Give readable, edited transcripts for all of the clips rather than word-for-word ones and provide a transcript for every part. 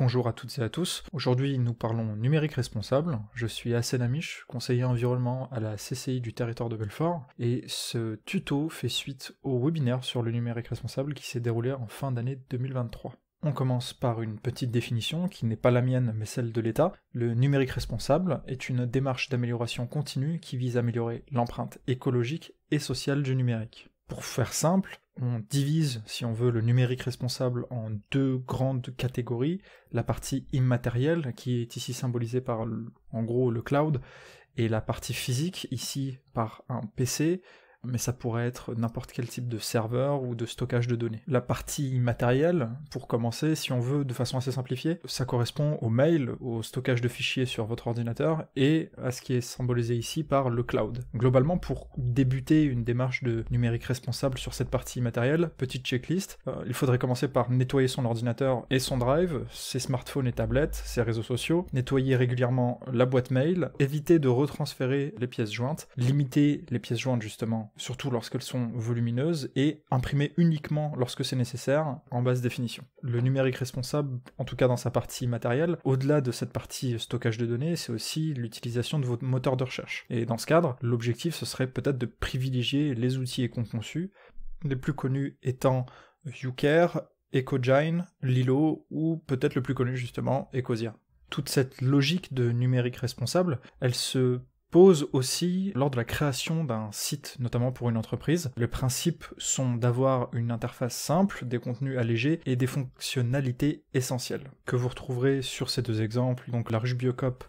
Bonjour à toutes et à tous, aujourd'hui nous parlons numérique responsable, je suis Hassen Amish, conseiller environnement à la CCI du territoire de Belfort, et ce tuto fait suite au webinaire sur le numérique responsable qui s'est déroulé en fin d'année 2023. On commence par une petite définition qui n'est pas la mienne mais celle de l'État. Le numérique responsable est une démarche d'amélioration continue qui vise à améliorer l'empreinte écologique et sociale du numérique. Pour faire simple, on divise, si on veut, le numérique responsable en deux grandes catégories. La partie immatérielle, qui est ici symbolisée par, en gros, le cloud, et la partie physique, ici par un PC, mais ça pourrait être n'importe quel type de serveur ou de stockage de données. La partie immatérielle, pour commencer, si on veut de façon assez simplifiée, ça correspond au mail, au stockage de fichiers sur votre ordinateur, et à ce qui est symbolisé ici par le cloud. Globalement, pour débuter une démarche de numérique responsable sur cette partie immatérielle, petite checklist, il faudrait commencer par nettoyer son ordinateur et son drive, ses smartphones et tablettes, ses réseaux sociaux, nettoyer régulièrement la boîte mail, éviter de retransférer les pièces jointes, limiter les pièces jointes justement, surtout lorsqu'elles sont volumineuses, et imprimer uniquement lorsque c'est nécessaire, en basse définition. Le numérique responsable, en tout cas dans sa partie matérielle, au-delà de cette partie stockage de données, c'est aussi l'utilisation de votre moteur de recherche. Et dans ce cadre, l'objectif ce serait peut-être de privilégier les outils éco-conçus, les plus connus étant YouCare, EcoGine, Lilo, ou peut-être le plus connu justement, Ecosia. Toute cette logique de numérique responsable, elle se pose aussi lors de la création d'un site, notamment pour une entreprise. Les principes sont d'avoir une interface simple, des contenus allégés et des fonctionnalités essentielles, que vous retrouverez sur ces deux exemples, donc la ruche Biocop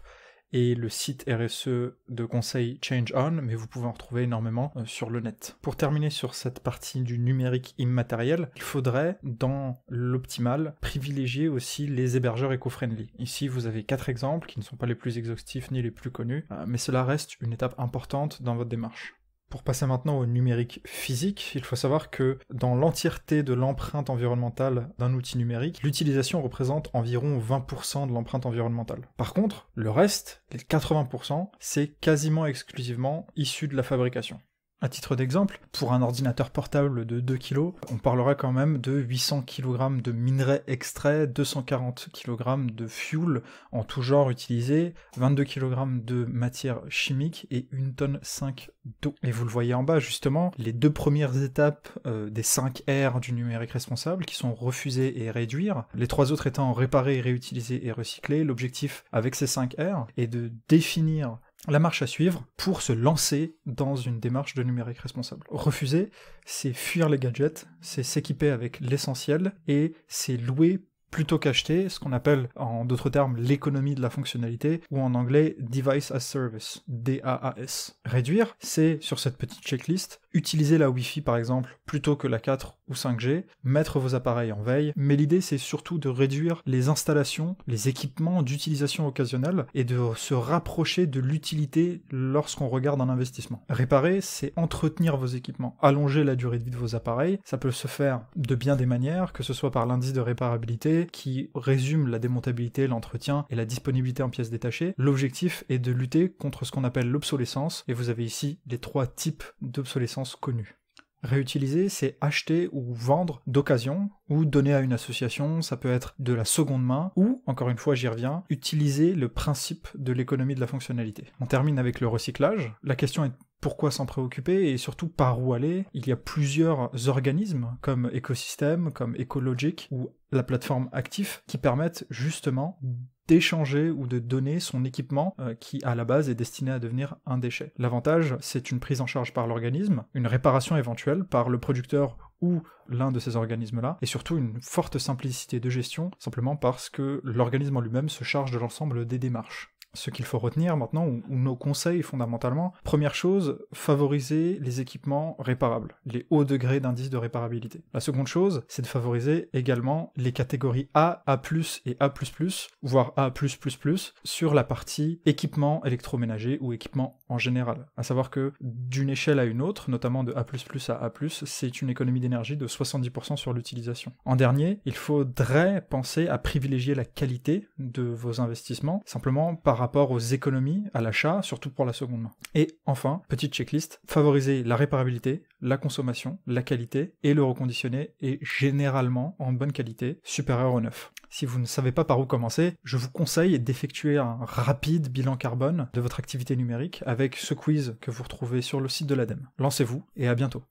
et le site RSE de conseil Change On, mais vous pouvez en retrouver énormément sur le net. Pour terminer sur cette partie du numérique immatériel, il faudrait, dans l'optimal, privilégier aussi les hébergeurs éco-friendly. Ici, vous avez 4 exemples qui ne sont pas les plus exhaustifs ni les plus connus, mais cela reste une étape importante dans votre démarche. Pour passer maintenant au numérique physique, il faut savoir que dans l'entièreté de l'empreinte environnementale d'un outil numérique, l'utilisation représente environ 20% de l'empreinte environnementale. Par contre, le reste, les 80%, c'est quasiment exclusivement issu de la fabrication. À titre d'exemple, pour un ordinateur portable de 2 kg, on parlera quand même de 800 kg de minerais extraits, 240 kg de fuel en tout genre utilisé, 22 kg de matières chimiques et 1,5 tonne d'eau. Et vous le voyez en bas justement, les deux premières étapes des 5 R du numérique responsable qui sont refuser et réduire, les 3 autres étant réparer, réutiliser et recycler. L'objectif avec ces 5 R est de définir la marche à suivre pour se lancer dans une démarche de numérique responsable. Refuser, c'est fuir les gadgets, c'est s'équiper avec l'essentiel, et c'est louer plutôt qu'acheter, ce qu'on appelle en d'autres termes l'économie de la fonctionnalité, ou en anglais Device as Service, DAAS. Réduire, c'est, sur cette petite checklist, utiliser la Wi-Fi par exemple plutôt que la 4 ou 5G, mettre vos appareils en veille, mais l'idée c'est surtout de réduire les installations, les équipements d'utilisation occasionnelle et de se rapprocher de l'utilité lorsqu'on regarde un investissement. Réparer, c'est entretenir vos équipements, allonger la durée de vie de vos appareils, ça peut se faire de bien des manières, que ce soit par l'indice de réparabilité qui résume la démontabilité, l'entretien et la disponibilité en pièces détachées. L'objectif est de lutter contre ce qu'on appelle l'obsolescence, et vous avez ici les 3 types d'obsolescence connus. Réutiliser, c'est acheter ou vendre d'occasion, ou donner à une association, ça peut être de la seconde main, ou, encore une fois j'y reviens, utiliser le principe de l'économie de la fonctionnalité. On termine avec le recyclage. La question est pourquoi s'en préoccuper, et surtout par où aller. Il y a plusieurs organismes, comme Ecosystem, comme Ecologic, ou la plateforme Actif, qui permettent justement d'échanger ou de donner son équipement qui, à la base, est destiné à devenir un déchet. L'avantage, c'est une prise en charge par l'organisme, une réparation éventuelle par le producteur ou l'un de ces organismes-là, et surtout une forte simplicité de gestion, simplement parce que l'organisme en lui-même se charge de l'ensemble des démarches. Ce qu'il faut retenir maintenant, ou nos conseils fondamentalement, première chose, favoriser les équipements réparables, les hauts degrés d'indice de réparabilité. La seconde chose, c'est de favoriser également les catégories A, A+, et A++, voire A+++, sur la partie équipement électroménager ou équipement en général. À savoir que d'une échelle à une autre, notamment de A++ à A+, c'est une économie d'énergie de 70% sur l'utilisation. En dernier, il faudrait penser à privilégier la qualité de vos investissements, simplement par rapport aux économies à l'achat, surtout pour la seconde main. Et enfin, petite checklist, favoriser la réparabilité, la consommation, la qualité, et le reconditionné est généralement en bonne qualité, supérieur au neuf. Si vous ne savez pas par où commencer, je vous conseille d'effectuer un rapide bilan carbone de votre activité numérique avec ce quiz que vous retrouvez sur le site de l'ADEME. Lancez-vous et à bientôt.